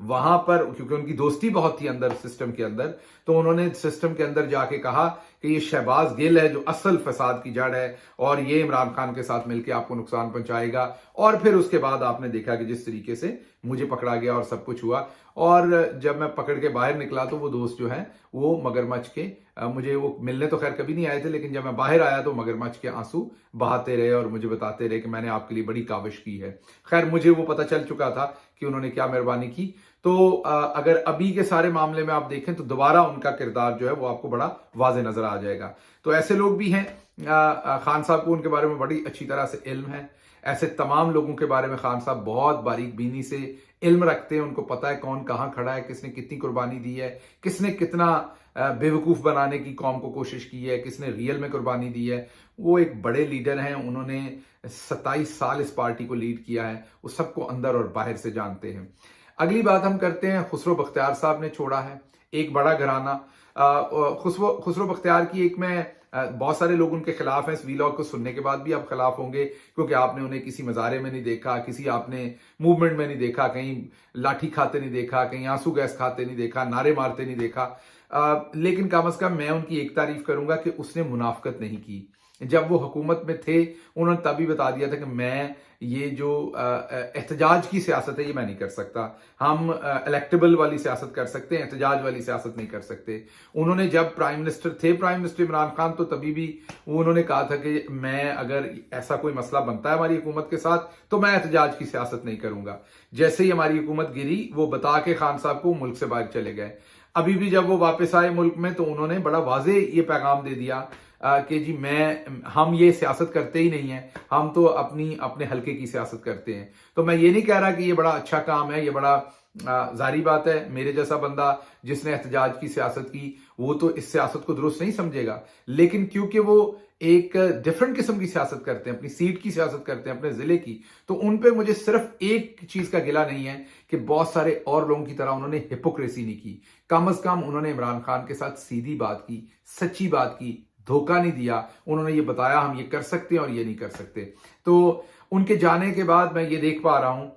وہاں پر کیونکہ ان کی دوستی بہت تھی اندر سسٹم کے اندر، تو انہوں نے سسٹم کے اندر جا کے کہا کہ یہ شہباز گل ہے جو اصل فساد کی جڑ ہے، اور یہ عمران خان کے ساتھ مل کے آپ کو نقصان پہنچائے گا۔ اور پھر اس کے بعد آپ نے دیکھا کہ جس طریقے سے مجھے پکڑا گیا اور سب کچھ ہوا، اور جب میں پکڑ کے باہر نکلا تو وہ دوست جو ہیں وہ مگرمچھ کے، مجھے وہ ملنے تو خیر کبھی نہیں آئے تھے، لیکن جب میں باہر آیا تو مگرمچھ کے آنسو بہاتے رہے اور مجھے بتاتے رہے کہ میں نے آپ کے لیے بڑی کاوش کی ہے۔ خیر مجھے وہ پتہ چل چکا تھا کہ انہوں نے کیا مہربانی کی۔ تو اگر ابھی کے سارے معاملے میں آپ دیکھیں تو دوبارہ ان کا کردار جو ہے وہ آپ کو بڑا واضح نظر آ جائے گا۔ تو ایسے لوگ بھی ہیں، خان صاحب کو ان کے بارے میں بڑی اچھی طرح سے علم ہے۔ ایسے تمام لوگوں کے بارے میں خان صاحب بہت باریک بینی سے علم رکھتے ہیں، ان کو پتا ہے کون کہاں کھڑا ہے، کس نے کتنی قربانی دی ہے، کس نے کتنا بیوقوف بنانے کی قوم کو کوشش کی ہے، کس نے ریئل میں قربانی دی ہے۔ وہ ایک بڑے لیڈر ہیں، انہوں نے 27 سال اس پارٹی کو لیڈ کیا ہے، وہ سب کو اندر اور باہر سے جانتے ہیں۔ اگلی بات ہم کرتے ہیں، خسرو بختیار صاحب نے چھوڑا ہے ایک بڑا گھرانہ۔ خسرو بختیار کی ایک میں بہت سارے لوگ ان کے خلاف ہیں، اس ویلاگ کو سننے کے بعد بھی آپ خلاف ہوں گے، کیونکہ آپ نے انہیں کسی مظاہرے میں نہیں دیکھا، کسی آپ نے موومنٹ میں نہیں دیکھا، کہیں لاٹھی کھاتے نہیں دیکھا، کہیں آنسو گیس کھاتے نہیں دیکھا، نعرے مارتے نہیں دیکھا۔ لیکن کم از کم میں ان کی ایک تعریف کروں گا کہ اس نے منافقت نہیں کی۔ جب وہ حکومت میں تھے انہوں نے تب ہی بتا دیا تھا کہ میں یہ جو احتجاج کی سیاست ہے یہ میں نہیں کر سکتا، ہم الیکٹیبل والی سیاست کر سکتے ہیں، احتجاج والی سیاست نہیں کر سکتے۔ انہوں نے جب پرائم منسٹر تھے، پرائم منسٹر عمران خان، تو تبھی بھی انہوں نے کہا تھا کہ میں اگر ایسا کوئی مسئلہ بنتا ہے ہماری حکومت کے ساتھ تو میں احتجاج کی سیاست نہیں کروں گا۔ جیسے ہی ہماری حکومت گری وہ بتا کے خان صاحب کو ملک سے باہر چلے گئے۔ ابھی بھی جب وہ واپس آئے ملک میں تو انہوں نے بڑا واضح یہ پیغام دے دیا کہ جی ہم یہ سیاست کرتے ہی نہیں ہیں، ہم تو اپنے حلقے کی سیاست کرتے ہیں۔ تو میں یہ نہیں کہہ رہا کہ یہ بڑا اچھا کام ہے، یہ بڑا ظاہری بات ہے، میرے جیسا بندہ جس نے احتجاج کی سیاست کی وہ تو اس سیاست کو درست نہیں سمجھے گا، لیکن کیونکہ وہ ایک ڈیفرنٹ قسم کی سیاست کرتے ہیں، اپنی سیٹ کی سیاست کرتے ہیں، اپنے ضلع کی، تو ان پہ مجھے صرف ایک چیز کا گلہ نہیں ہے کہ بہت سارے اور لوگوں کی طرح انہوں نے ہپوکریسی نہیں کی۔ کم از کم انہوں نے عمران خان کے ساتھ سیدھی بات کی، سچی بات کی، دھوکہ نہیں دیا۔ انہوں نے یہ بتایا ہم یہ کر سکتے ہیں اور یہ نہیں کر سکتے۔ تو ان کے جانے کے بعد میں یہ دیکھ پا رہا ہوں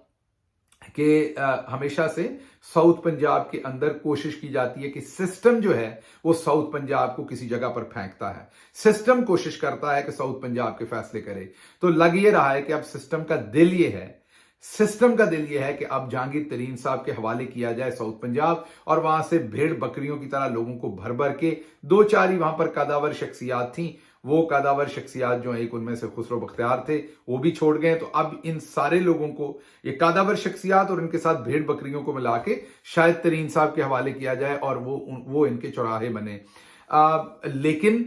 کہ ہمیشہ سے ساؤتھ پنجاب کے اندر کوشش کی جاتی ہے کہ سسٹم جو ہے وہ ساؤتھ پنجاب کو کسی جگہ پر پھینکتا ہے، سسٹم کوشش کرتا ہے کہ ساؤتھ پنجاب کے فیصلے کرے۔ تو لگ یہ رہا ہے کہ اب سسٹم کا دل یہ ہے، کہ اب جہانگیر ترین صاحب کے حوالے کیا جائے ساؤتھ پنجاب، اور وہاں سے بھیڑ بکریوں کی طرح لوگوں کو بھر بھر کے، دو چار ہی وہاں پر قداور شخصیات تھیں، وہ قداور شخصیات جو ایک ان میں سے خسرو بختیار تھے وہ بھی چھوڑ گئے، تو اب ان سارے لوگوں کو، یہ قداور شخصیات اور ان کے ساتھ بھیڑ بکریوں کو ملا کے شاید ترین صاحب کے حوالے کیا جائے اور وہ ان کے چوراہے بنے۔ لیکن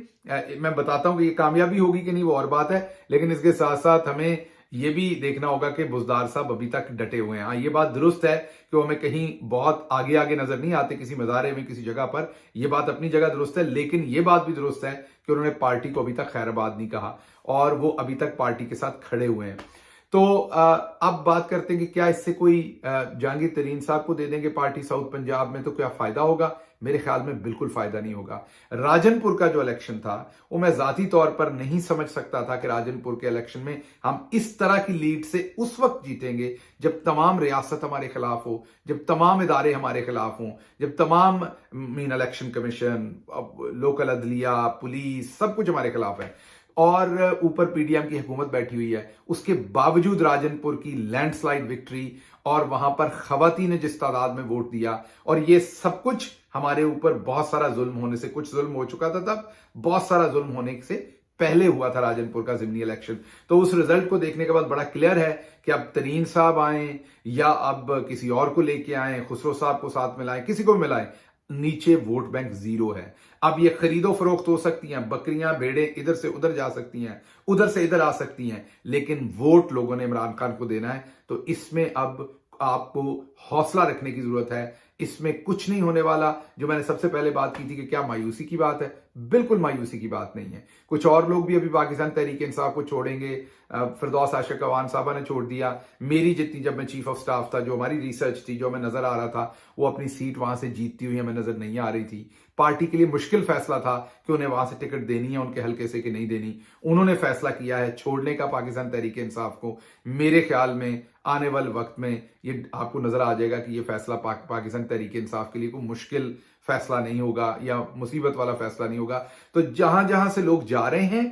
میں بتاتا ہوں کہ یہ کامیابی ہوگی کہ نہیں وہ اور بات ہے، لیکن اس کے ساتھ ساتھ ہمیں یہ بھی دیکھنا ہوگا کہ بزدار صاحب ابھی تک ڈٹے ہوئے ہیں۔ ہاں یہ بات درست ہے کہ وہ ہمیں کہیں بہت آگے نظر نہیں آتے کسی مظاہرے میں کسی جگہ پر، یہ بات اپنی جگہ درست ہے، لیکن یہ بات بھی درست ہے کہ انہوں نے پارٹی کو ابھی تک خیر آباد نہیں کہا اور وہ ابھی تک پارٹی کے ساتھ کھڑے ہوئے ہیں۔ تو اب بات کرتے ہیں کہ کیا اس سے کوئی جہانگیر ترین صاحب کو دے دیں گے پارٹی ساؤتھ پنجاب میں تو کیا فائدہ ہوگا؟ میرے خیال میں بالکل فائدہ نہیں ہوگا۔ راجن پور کا جو الیکشن تھا وہ میں ذاتی طور پر نہیں سمجھ سکتا تھا کہ راجن پور کے الیکشن میں ہم اس طرح کی لیڈ سے اس وقت جیتیں گے جب تمام ریاست ہمارے خلاف ہو، جب تمام ادارے ہمارے خلاف ہوں، جب تمام الیکشن کمیشن، لوکل عدلیہ، پولیس، سب کچھ ہمارے خلاف ہے، اور اوپر پی ڈی ایم کی حکومت بیٹھی ہوئی ہے۔ اس کے باوجود راجن پور کی لینڈ سلائیڈ وکٹری، اور وہاں پر خواتین نے جس تعداد میں ووٹ دیا، اور یہ سب کچھ ہمارے اوپر بہت سارا ظلم ہونے سے، کچھ ظلم ہو چکا تھا تب، بہت سارا ظلم ہونے سے پہلے ہوا تھا راجن پور کا ضمنی الیکشن۔ تو اس رزلٹ کو دیکھنے کے بعد بڑا کلیئر ہے کہ اب ترین صاحب آئیں یا اب کسی اور کو لے کے آئیں، خسرو صاحب کو ساتھ ملائیں، کسی کو ملائیں، نیچے ووٹ بینک زیرو ہے۔ اب یہ خرید و فروخت ہو سکتی ہیں، بکریاں بھیڑیں ادھر سے ادھر جا سکتی ہیں، ادھر سے ادھر آ سکتی ہیں، لیکن ووٹ لوگوں نے عمران خان کو دینا ہے۔ تو اس میں اب آپ کو حوصلہ رکھنے کی ضرورت ہے، اس میں کچھ نہیں ہونے والا۔ جو میں نے سب سے پہلے بات کی تھی کہ کیا مایوسی کی بات ہے، بالکل مایوسی کی بات نہیں ہے۔ کچھ اور لوگ بھی ابھی پاکستان تحریک انصاف کو چھوڑیں گے، فردوس عاشق اوان صاحبہ نے چھوڑ دیا، میری جتنی، جب میں چیف آف سٹاف تھا، جو ہماری ریسرچ تھی، جو ہمیں نظر آ رہا تھا، وہ اپنی سیٹ وہاں سے جیتتی ہوئی ہمیں نظر نہیں آ رہی تھی۔ پارٹی کے لیے مشکل فیصلہ تھا کہ انہیں وہاں سے ٹکٹ دینی ہے ان کے حلقے سے کہ نہیں دینی، انہوں نے فیصلہ کیا ہے چھوڑنے کا پاکستان تحریک انصاف کو۔ میرے خیال میں آنے والے وقت میں یہ آپ کو نظر آ جائے گا کہ یہ فیصلہ پاکستان تحریک انصاف کے لیے کوئی مشکل فیصلہ نہیں ہوگا یا مصیبت والا فیصلہ نہیں ہوگا. تو جہاں جہاں سے لوگ جا رہے ہیں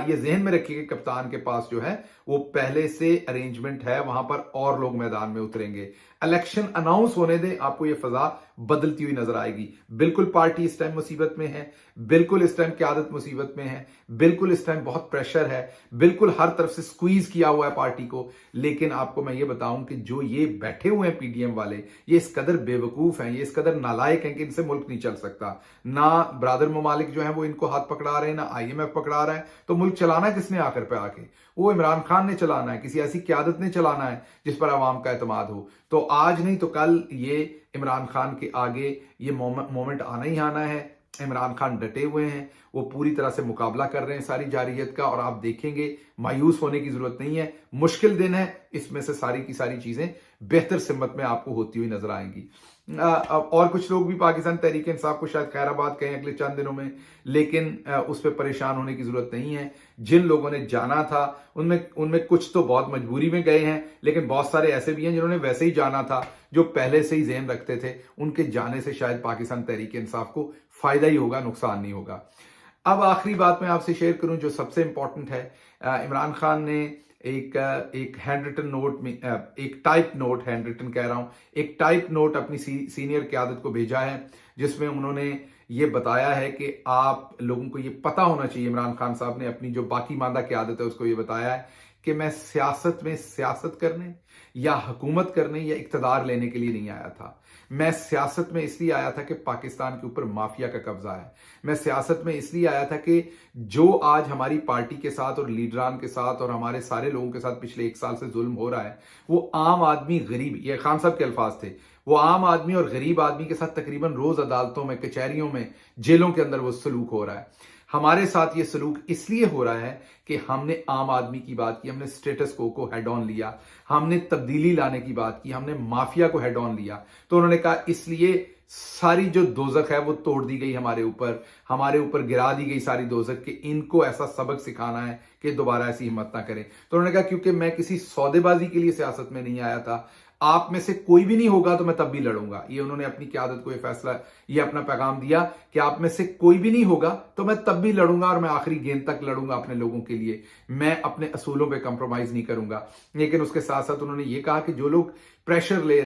یہ ذہن میں رکھیے کہ کپتان کے پاس جو ہے وہ پہلے سے ارینجمنٹ ہے, وہاں پر اور لوگ میدان میں اتریں گے. الیکشن اناؤنس ہونے دیں, آپ کو یہ فضا بدلتی ہوئی نظر آئے گی. بالکل پارٹی اس ٹائم مصیبت میں ہے, بالکل اس ٹائم قیادت مصیبت میں ہے, بالکل اس ٹائم بہت پریشر ہے, بالکل ہر طرف سے سکویز کیا ہوا ہے پارٹی کو. لیکن آپ کو میں یہ بتاؤں کہ جو یہ بیٹھے ہوئے ہیں پی ڈی ایم والے, یہ اس قدر بے وقوف ہیں, یہ اس قدر نالائق ہیں کہ ان سے ملک نہیں چل سکتا. نہ برادر ممالک جو ہیں وہ ان کو ہاتھ پکڑا رہے ہیں, نہ آئی ایم ایف پکڑا رہا ہے. تو ملک چلانا کس نے آخر پہ آ کے؟ وہ عمران خان نے چلانا ہے, کسی ایسی قیادت نے چلانا ہے جس پر عوام کا اعتماد ہو. تو آج نہیں تو کل یہ عمران خان کے آگے یہ مومنٹ آنا ہی آنا ہے. عمران خان ڈٹے ہوئے ہیں, وہ پوری طرح سے مقابلہ کر رہے ہیں ساری جارحیت کا, اور آپ دیکھیں گے مایوس ہونے کی ضرورت نہیں ہے. مشکل دن ہے, اس میں سے ساری کی ساری چیزیں بہتر سمت میں آپ کو ہوتی ہوئی نظر آئیں گی. اور کچھ لوگ بھی پاکستان تحریک انصاف کو شاید خیر آباد کہیں اگلے چند دنوں میں, لیکن اس پہ پریشان ہونے کی ضرورت نہیں ہے. جن لوگوں نے جانا تھا ان میں کچھ تو بہت مجبوری میں گئے ہیں, لیکن بہت سارے ایسے بھی ہیں جنہوں نے ویسے ہی جانا تھا, جو پہلے سے ہی ذہن رکھتے تھے. ان کے جانے سے شاید پاکستان تحریک انصاف کو فائدہ ہی ہوگا, نقصان نہیں ہوگا. اب آخری بات میں آپ سے شیئر کروں جو سب سے امپورٹنٹ ہے. عمران خان نے ایک ہینڈ ریٹن نوٹ میں, ایک ٹائپ نوٹ, ہینڈ ریٹن کہہ رہا ہوں, ایک ٹائپ نوٹ اپنی سینئر قیادت کو بھیجا ہے, جس میں انہوں نے یہ بتایا ہے کہ آپ لوگوں کو یہ پتا ہونا چاہیے. عمران خان صاحب نے اپنی جو باقی ماندہ قیادت ہے اس کو یہ بتایا ہے کہ میں سیاست میں سیاست کرنے یا حکومت کرنے یا اقتدار لینے کے لیے نہیں آیا تھا. میں سیاست میں اس لیے آیا تھا کہ پاکستان کے اوپر مافیا کا قبضہ ہے. میں سیاست میں اس لیے آیا تھا کہ جو آج ہماری پارٹی کے ساتھ اور لیڈران کے ساتھ اور ہمارے سارے لوگوں کے ساتھ پچھلے 1 سال سے ظلم ہو رہا ہے, وہ عام آدمی غریب, یہ خان صاحب کے الفاظ تھے, وہ عام آدمی اور غریب آدمی کے ساتھ تقریباً روز عدالتوں میں, کچہریوں میں, جیلوں کے اندر وہ سلوک ہو رہا ہے. ہمارے ساتھ یہ سلوک اس لیے ہو رہا ہے کہ ہم نے عام آدمی کی بات کی, ہم نے سٹیٹس کو ہیڈ آن لیا, ہم نے تبدیلی لانے کی بات کی, ہم نے مافیا کو ہیڈ آن لیا. تو انہوں نے کہا اس لیے ساری جو دوزخ ہے وہ توڑ دی گئی ہمارے اوپر گرا دی گئی ساری دوزخ, کہ ان کو ایسا سبق سکھانا ہے کہ دوبارہ ایسی ہمت نہ کریں. تو انہوں نے کہا کیونکہ میں کسی سودے بازی کے لیے سیاست میں نہیں آیا تھا, آپ میں سے کوئی بھی نہیں ہوگا تو میں تب بھی لڑوں گا. یہ انہوں نے اپنی قیادت کو یہ فیصلہ, یہ اپنا پیغام دیا کہ آپ میں سے کوئی بھی نہیں ہوگا تو میں تب بھی لڑوں گا, اور میں آخری گیند تک لڑوں گا اپنے لوگوں کے لیے. میں اپنے اصولوں پہ کمپرومائز نہیں کروں گا. لیکن اس کے ساتھ ساتھ انہوں نے یہ کہا کہ جو لوگ پریشر لے